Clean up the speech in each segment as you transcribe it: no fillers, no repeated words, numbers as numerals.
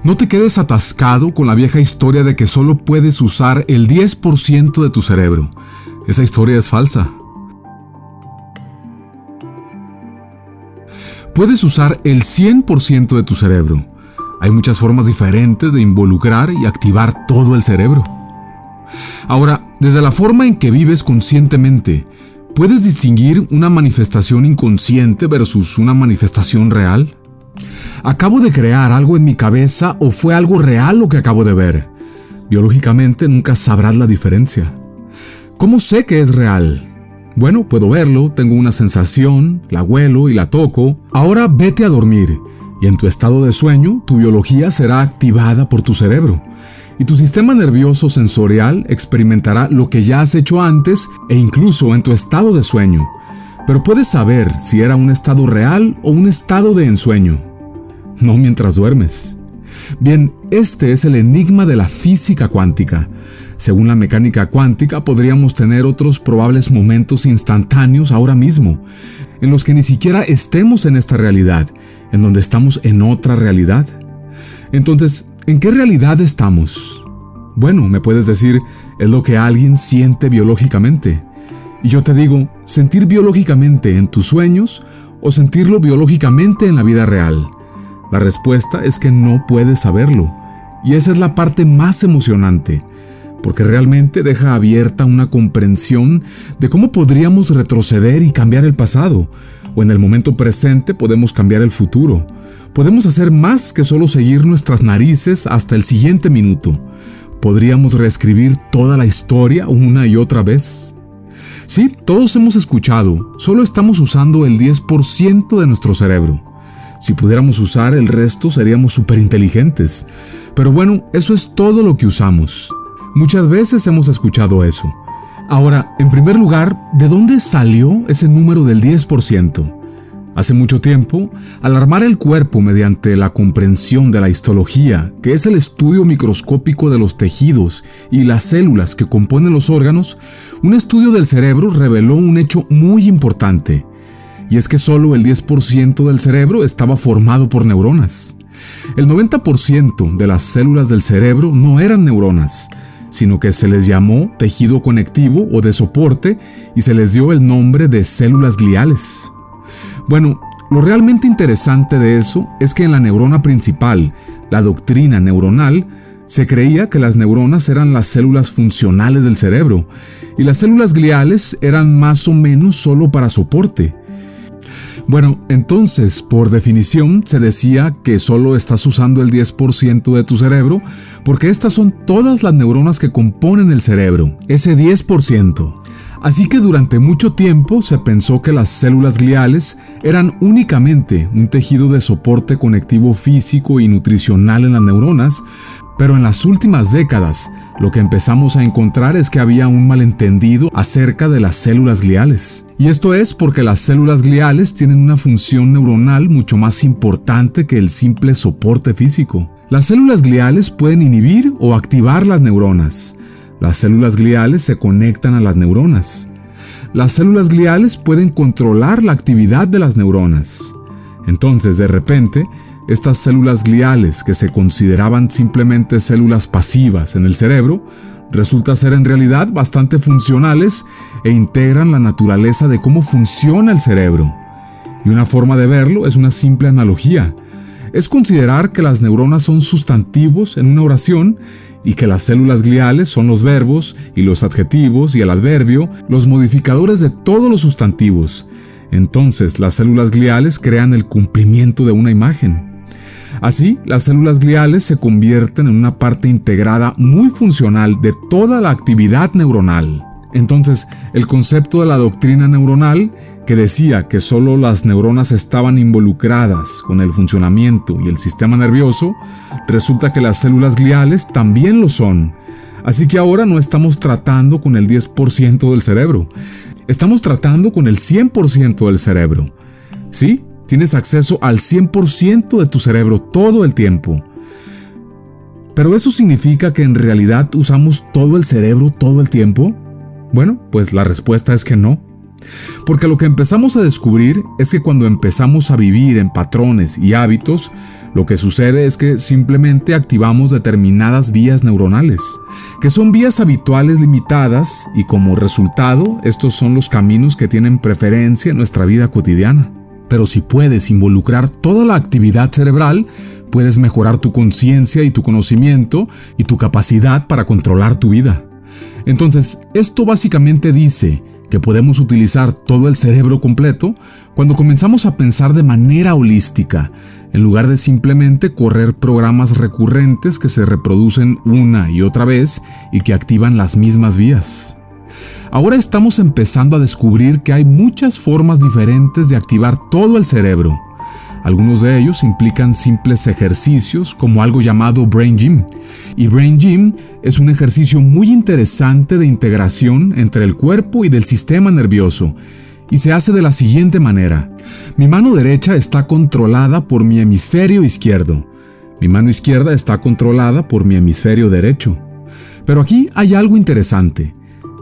No te quedes atascado con la vieja historia de que solo puedes usar el 10% de tu cerebro. Esa historia es falsa. Puedes usar el 100% de tu cerebro. Hay muchas formas diferentes de involucrar y activar todo el cerebro. Ahora, desde la forma en que vives conscientemente, ¿puedes distinguir una manifestación inconsciente versus una manifestación real? ¿Acabo de crear algo en mi cabeza o fue algo real lo que acabo de ver? Biológicamente nunca sabrás la diferencia. ¿Cómo sé que es real? Bueno, puedo verlo, tengo una sensación, la huelo y la toco. Ahora vete a dormir y en tu estado de sueño tu biología será activada por tu cerebro y tu sistema nervioso sensorial experimentará lo que ya has hecho antes e incluso en tu estado de sueño. Pero puedes saber si era un estado real o un estado de ensueño. No mientras duermes. Bien, este es el enigma de la física cuántica. Según la mecánica cuántica, podríamos tener otros probables momentos instantáneos ahora mismo, en los que ni siquiera estemos en esta realidad, en donde estamos en otra realidad. Entonces, ¿en qué realidad estamos? Bueno, me puedes decir, es lo que alguien siente biológicamente. Y yo te digo, sentir biológicamente en tus sueños o sentirlo biológicamente en la vida real. La respuesta es que no puedes saberlo, y esa es la parte más emocionante, porque realmente deja abierta una comprensión de cómo podríamos retroceder y cambiar el pasado, o en el momento presente podemos cambiar el futuro. Podemos hacer más que solo seguir nuestras narices hasta el siguiente minuto. Podríamos reescribir toda la historia una y otra vez. Sí, todos hemos escuchado, solo estamos usando el 10% de nuestro cerebro. Si pudiéramos usar el resto seríamos superinteligentes. Pero bueno, eso es todo lo que usamos. Muchas veces hemos escuchado eso. Ahora, en primer lugar, ¿de dónde salió ese número del 10%? Hace mucho tiempo, al armar el cuerpo mediante la comprensión de la histología, que es el estudio microscópico de los tejidos y las células que componen los órganos, un estudio del cerebro reveló un hecho muy importante. Y es que solo el 10% del cerebro estaba formado por neuronas. El 90% de las células del cerebro no eran neuronas, sino que se les llamó tejido conectivo o de soporte y se les dio el nombre de células gliales. Bueno, lo realmente interesante de eso es que en la neurona principal, la doctrina neuronal, se creía que las neuronas eran las células funcionales del cerebro y las células gliales eran más o menos solo para soporte. Bueno, entonces, por definición, se decía que solo estás usando el 10% de tu cerebro porque estas son todas las neuronas que componen el cerebro, ese 10%. Así que durante mucho tiempo se pensó que las células gliales eran únicamente un tejido de soporte conectivo físico y nutricional en las neuronas, pero en las últimas décadas lo que empezamos a encontrar es que había un malentendido acerca de las células gliales. Y esto es porque las células gliales tienen una función neuronal mucho más importante que el simple soporte físico. Las células gliales pueden inhibir o activar las neuronas. Las células gliales se conectan a las neuronas. Las células gliales pueden controlar la actividad de las neuronas. Entonces, de repente, estas células gliales que se consideraban simplemente células pasivas en el cerebro, resulta ser en realidad bastante funcionales e integran la naturaleza de cómo funciona el cerebro. Y una forma de verlo es una simple analogía. Es considerar que las neuronas son sustantivos en una oración y que las células gliales son los verbos y los adjetivos y el adverbio, los modificadores de todos los sustantivos. Entonces, las células gliales crean el cumplimiento de una imagen. Así, las células gliales se convierten en una parte integrada muy funcional de toda la actividad neuronal. Entonces, el concepto de la doctrina neuronal, que decía que solo las neuronas estaban involucradas con el funcionamiento y el sistema nervioso, resulta que las células gliales también lo son. Así que ahora no estamos tratando con el 10% del cerebro, estamos tratando con el 100% del cerebro. ¿Sí? Tienes acceso al 100% de tu cerebro todo el tiempo. ¿Pero eso significa que en realidad usamos todo el cerebro todo el tiempo? Bueno, pues la respuesta es que no. Porque lo que empezamos a descubrir es que cuando empezamos a vivir en patrones y hábitos, Lo que sucede es que simplemente activamos determinadas vías neuronales, que son vías habituales limitadas y como resultado, estos son los caminos que tienen preferencia en nuestra vida cotidiana. Pero si puedes involucrar toda la actividad cerebral, puedes mejorar tu conciencia y tu conocimiento y tu capacidad para controlar tu vida. Entonces, esto básicamente dice que podemos utilizar todo el cerebro completo cuando comenzamos a pensar de manera holística, en lugar de simplemente correr programas recurrentes que se reproducen una y otra vez y que activan las mismas vías. Ahora estamos empezando a descubrir que hay muchas formas diferentes de activar todo el cerebro. Algunos de ellos implican simples ejercicios como algo llamado Brain Gym. Y Brain Gym es un ejercicio muy interesante de integración entre el cuerpo y del sistema nervioso. Y se hace de la siguiente manera. Mi mano derecha está controlada por mi hemisferio izquierdo. Mi mano izquierda está controlada por mi hemisferio derecho. Pero aquí hay algo interesante.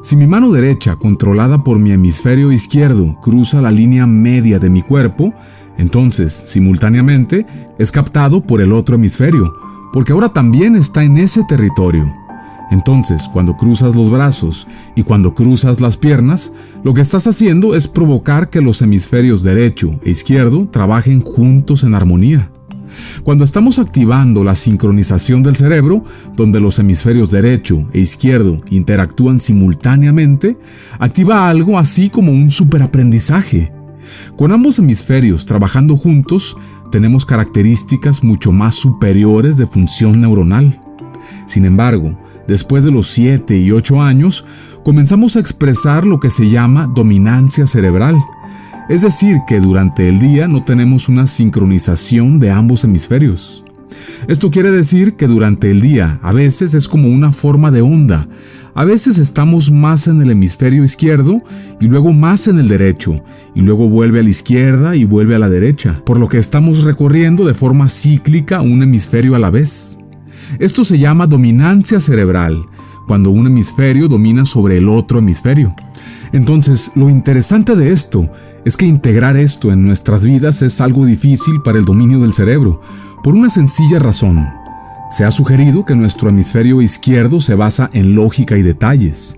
Si mi mano derecha, controlada por mi hemisferio izquierdo, cruza la línea media de mi cuerpo, entonces, simultáneamente, es captado por el otro hemisferio, porque ahora también está en ese territorio. Entonces, cuando cruzas los brazos y cuando cruzas las piernas, lo que estás haciendo es provocar que los hemisferios derecho e izquierdo trabajen juntos en armonía. Cuando estamos activando la sincronización del cerebro, donde los hemisferios derecho e izquierdo interactúan simultáneamente, activa algo así como un superaprendizaje. Con ambos hemisferios trabajando juntos, tenemos características mucho más superiores de función neuronal. Sin embargo, después de los 7 y 8 años, comenzamos a expresar lo que se llama dominancia cerebral. Es decir, que durante el día no tenemos una sincronización de ambos hemisferios. Esto quiere decir que durante el día a veces es como una forma de onda. A veces estamos más en el hemisferio izquierdo y luego más en el derecho, y luego vuelve a la izquierda y vuelve a la derecha, por lo que estamos recorriendo de forma cíclica un hemisferio a la vez. Esto se llama dominancia cerebral, cuando un hemisferio domina sobre el otro hemisferio. Entonces, lo interesante de esto es que integrar esto en nuestras vidas es algo difícil para el dominio del cerebro, por una sencilla razón. Se ha sugerido que nuestro hemisferio izquierdo se basa en lógica y detalles,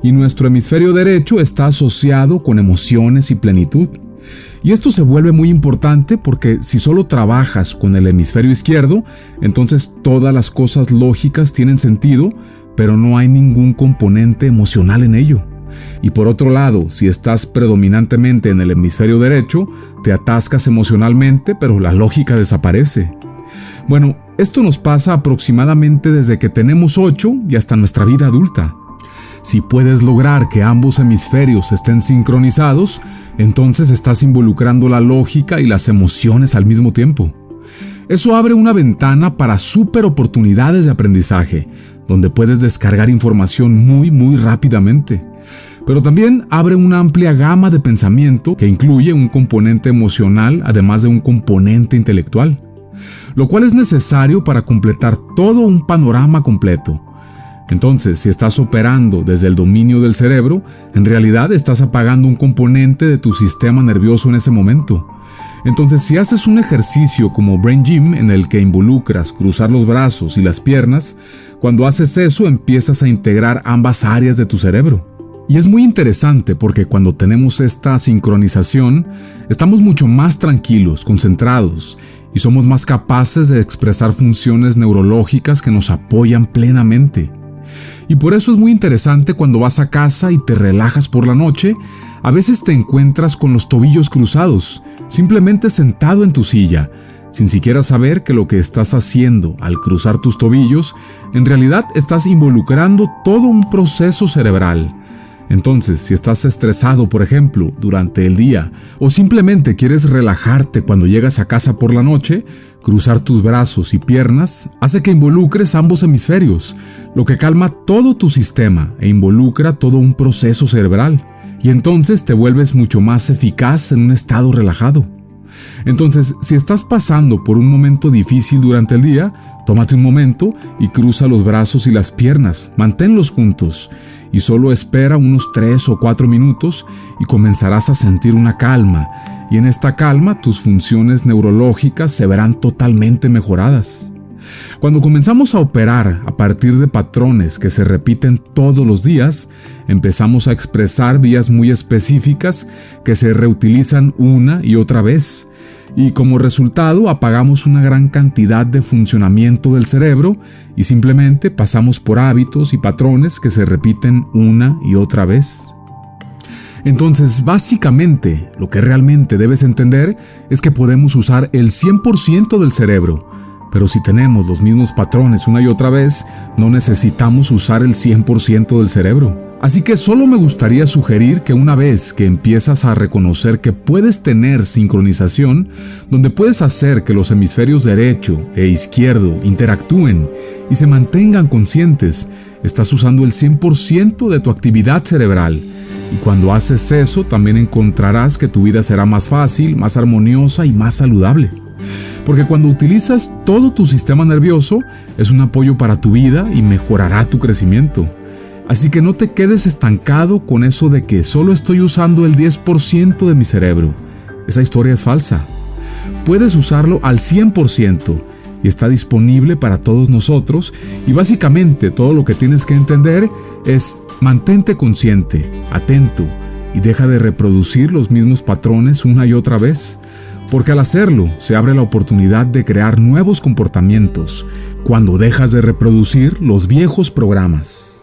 y nuestro hemisferio derecho está asociado con emociones y plenitud. Y esto se vuelve muy importante porque si solo trabajas con el hemisferio izquierdo, entonces todas las cosas lógicas tienen sentido, pero no hay ningún componente emocional en ello. Y por otro lado, si estás predominantemente en el hemisferio derecho, te atascas emocionalmente, pero la lógica desaparece. Bueno, esto nos pasa aproximadamente desde que tenemos 8 y hasta nuestra vida adulta. Si puedes lograr que ambos hemisferios estén sincronizados, entonces estás involucrando la lógica y las emociones al mismo tiempo. Eso abre una ventana para súper oportunidades de aprendizaje, donde puedes descargar información muy rápidamente. Pero también abre una amplia gama de pensamiento que incluye un componente emocional además de un componente intelectual, lo cual es necesario para completar todo un panorama completo. Entonces, si estás operando desde el dominio del cerebro, en realidad estás apagando un componente de tu sistema nervioso en ese momento. Entonces, si haces un ejercicio como Brain Gym en el que involucras cruzar los brazos y las piernas, cuando haces eso empiezas a integrar ambas áreas de tu cerebro. Y es muy interesante porque cuando tenemos esta sincronización, estamos mucho más tranquilos, concentrados, y somos más capaces de expresar funciones neurológicas que nos apoyan plenamente. Y por eso es muy interesante cuando vas a casa y te relajas por la noche, a veces te encuentras con los tobillos cruzados, simplemente sentado en tu silla, sin siquiera saber que lo que estás haciendo al cruzar tus tobillos, en realidad estás involucrando todo un proceso cerebral. Entonces, si estás estresado, por ejemplo, durante el día, o simplemente quieres relajarte cuando llegas a casa por la noche, cruzar tus brazos y piernas hace que involucres ambos hemisferios, lo que calma todo tu sistema e involucra todo un proceso cerebral, y entonces te vuelves mucho más eficaz en un estado relajado. Entonces, si estás pasando por un momento difícil durante el día, tómate un momento y cruza los brazos y las piernas, manténlos juntos, y solo espera unos 3 o 4 minutos y comenzarás a sentir una calma y en esta calma tus funciones neurológicas se verán totalmente mejoradas. Cuando comenzamos a operar a partir de patrones que se repiten todos los días, empezamos a expresar vías muy específicas que se reutilizan una y otra vez, y como resultado apagamos una gran cantidad de funcionamiento del cerebro y simplemente pasamos por hábitos y patrones que se repiten una y otra vez. Entonces, básicamente, lo que realmente debes entender es que podemos usar el 100% del cerebro, pero si tenemos los mismos patrones una y otra vez, no necesitamos usar el 100% del cerebro. Así que solo me gustaría sugerir que una vez que empiezas a reconocer que puedes tener sincronización, donde puedes hacer que los hemisferios derecho e izquierdo interactúen y se mantengan conscientes, estás usando el 100% de tu actividad cerebral. Y cuando haces eso, también encontrarás que tu vida será más fácil, más armoniosa y más saludable. Porque cuando utilizas todo tu sistema nervioso, es un apoyo para tu vida y mejorará tu crecimiento. Así que no te quedes estancado con eso de que solo estoy usando el 10% de mi cerebro. Esa historia es falsa. Puedes usarlo al 100% y está disponible para todos nosotros, y básicamente todo lo que tienes que entender es mantente consciente, atento y deja de reproducir los mismos patrones una y otra vez. Porque al hacerlo, se abre la oportunidad de crear nuevos comportamientos cuando dejas de reproducir los viejos programas.